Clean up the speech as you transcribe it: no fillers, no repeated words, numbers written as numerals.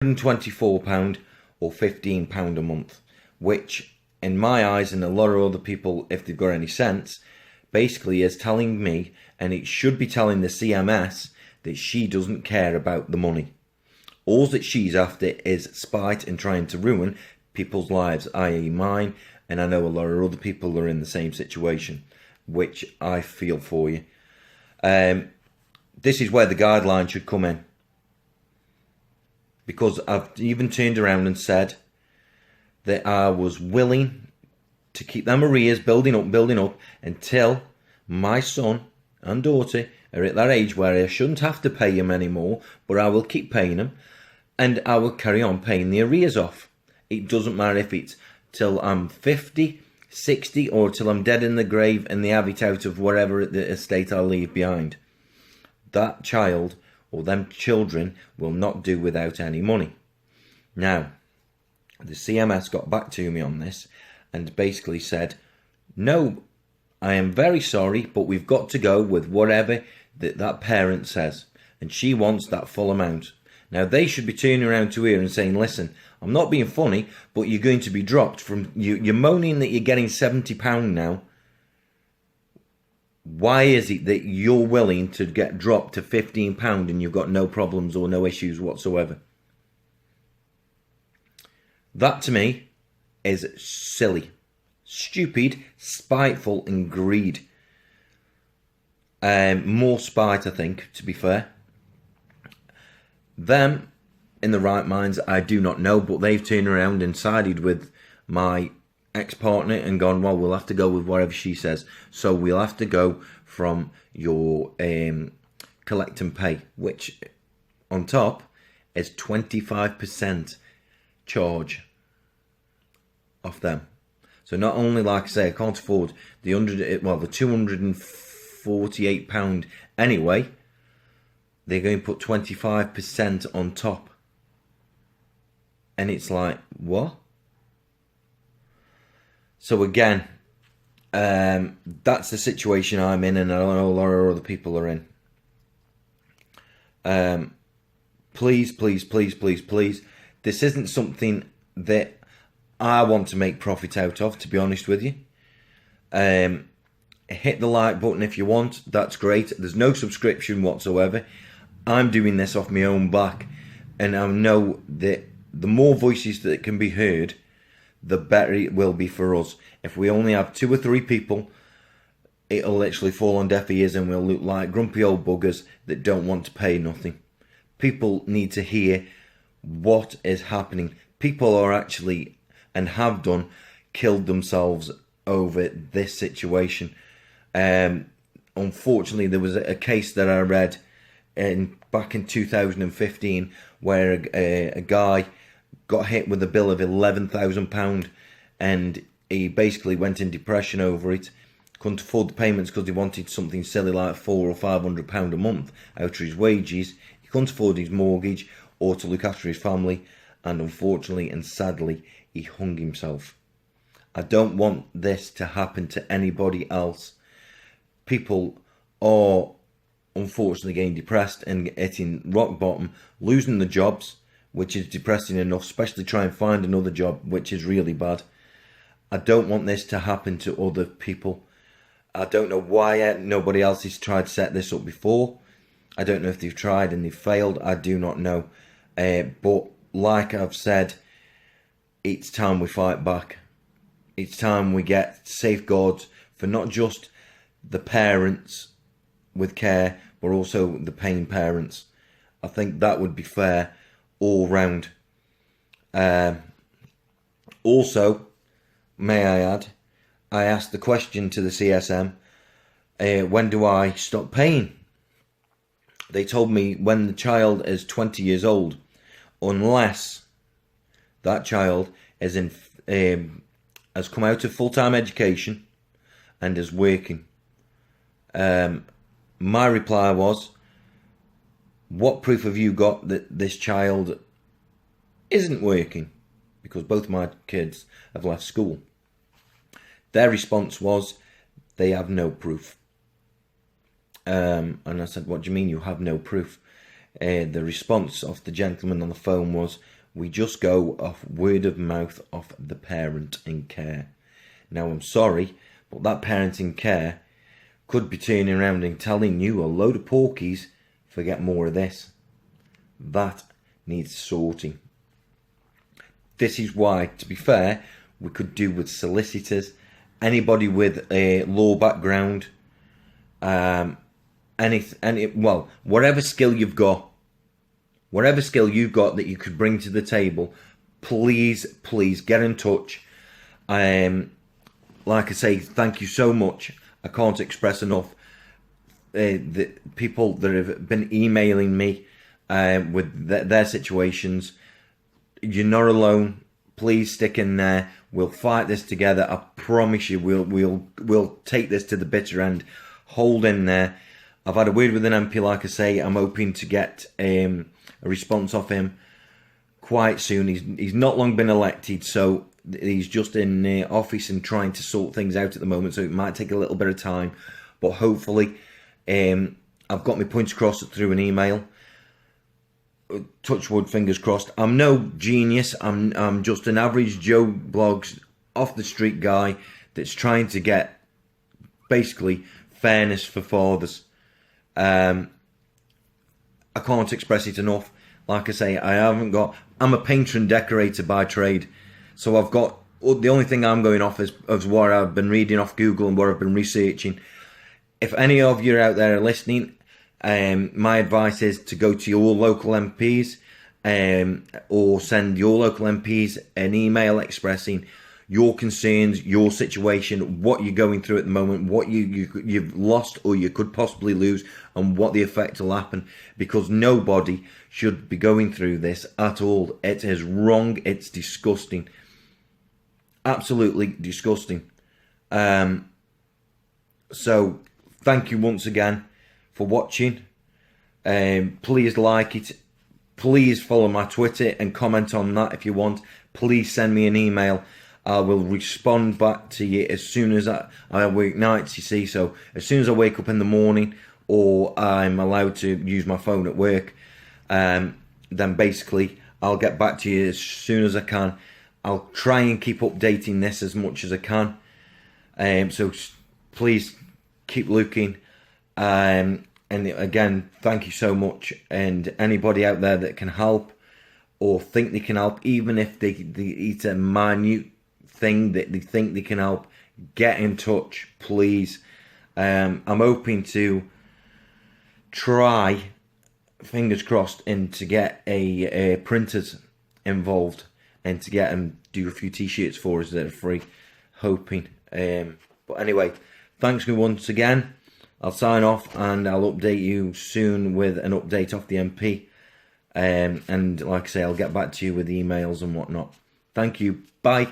£124 or £15 a month, which in my eyes and a lot of other people, if they've got any sense, basically is telling me, and it should be telling the CMS, that she doesn't care about the money. All that she's after is spite and trying to ruin people's lives, i.e. mine, and I know a lot of other people are in the same situation, which I feel for you. This is where the guidelines should come in. Because I've even turned around and said that I was willing to keep them arrears building up until my son and daughter are at that age where I shouldn't have to pay them anymore, but I will keep paying them, and I will carry on paying the arrears off. It doesn't matter if it's till I'm 50, 60, or till I'm dead in the grave and they have it out of whatever the estate I leave behind. That child or them children will not do without any money. Now, the CMS got back to me on this and basically said, no, I am very sorry, but we've got to go with whatever that parent says. And she wants that full amount. Now, they should be turning around to her and saying, listen, I'm not being funny, but you're going to be dropped from... You're moaning that you're getting £70 now. Why is it that you're willing to get dropped to £15 and you've got no problems or no issues whatsoever? That to me is silly, stupid, spiteful and greed. More spite, I think, to be fair. Them in the right minds, I do not know, but they've turned around and sided with my ex-partner and gone, well, we'll have to go with whatever she says. So we'll have to go from your collect and pay, which on top is 25% charge off them. So not only, like I say, I can't afford the £248 anyway, they're going to put 25% on top. And it's like, what? So again, that's the situation I'm in, and I know a lot of other people are in. Please, please, please, please, please. This isn't something that I want to make profit out of, to be honest with you. Hit the like button if you want. That's great. There's no subscription whatsoever. I'm doing this off my own back, and I know that the more voices that can be heard, the better it will be for us. If we only have 2 or 3 people, it'll literally fall on deaf ears and we'll look like grumpy old buggers that don't want to pay nothing. People need to hear what is happening. People are actually, and have done, killed themselves over this situation. Unfortunately, there was a case that I read back in 2015 where a guy got hit with a bill of £11,000 and he basically went in depression over it. Couldn't afford the payments because he wanted something silly like £400 or £500 a month out of his wages. He couldn't afford his mortgage or to look after his family, and unfortunately and sadly he hung himself. I don't want this to happen to anybody else. People are unfortunately getting depressed and hitting rock bottom, losing the jobs, which is depressing enough, especially try and find another job, which is really bad. I don't want this to happen to other people. I don't know why nobody else has tried to set this up before. I don't know if they've tried and they've failed. I do not know. But like I've said, it's time we fight back. It's time we get safeguards for not just the parents with care, but also the paying parents. I think that would be fair all round. Also, may I add, I asked the question to the CSM, when do I stop paying? They told me when the child is 20 years old, unless that child is has come out of full-time education and is working. My reply was, what proof have you got that this child isn't working? Because both my kids have left school. Their response was, they have no proof. And I said, what do you mean you have no proof? The response of the gentleman on the phone was, "We just go off word of mouth of the parent in care." Now, I'm sorry, but that parent in care could be turning around and telling you a load of porkies, forget more of this. That needs sorting. This is why, to be fair, we could do with solicitors, anybody with a law background, whatever skill you've got that you could bring to the table, please get in touch. Like I say, thank you so much. I can't express enough the people that have been emailing me with their situations. You're not alone. Please stick in there. We'll fight this together. I promise you, we'll take this to the bitter end. Hold in there. I've had a word with an MP, like I say. I'm hoping to get a response off him quite soon. He's not long been elected, so he's just in office and trying to sort things out at the moment, so it might take a little bit of time, but hopefully I've got my points across through an email. Touch wood, fingers crossed. I'm no genius. I'm just an average Joe Blogs off the street guy that's trying to get basically fairness for fathers. I can't express it enough. Like I say, I'm a painter and decorator by trade. So I've got, the only thing I'm going off is what I've been reading off Google and what I've been researching. If any of you out there are listening, my advice is to go to your local MPs or send your local MPs an email expressing your concerns, your situation, what you're going through at the moment, what you've lost or you could possibly lose, and what the effect will happen. Because nobody should be going through this at all. It is wrong. It's disgusting. Absolutely disgusting. So thank you once again for watching. Please like it. Please follow my Twitter and comment on that if you want. Please send me an email. I will respond back to you as soon as I work nights, you see. So as soon as I wake up in the morning, or I'm allowed to use my phone at work, then basically I'll get back to you as soon as I can. I'll try and keep updating this as much as I can. So please keep looking. And again, thank you so much. And anybody out there that can help or think they can help, even if it's a minute thing that they think they can help, get in touch, please. I'm hoping to try, fingers crossed, and to get a printers involved and to get them do a few t-shirts for us that are free, hoping. But anyway, thanks once again. I'll sign off and I'll update you soon with an update off the MP. And like I say, I'll get back to you with emails and whatnot. Thank you. Bye.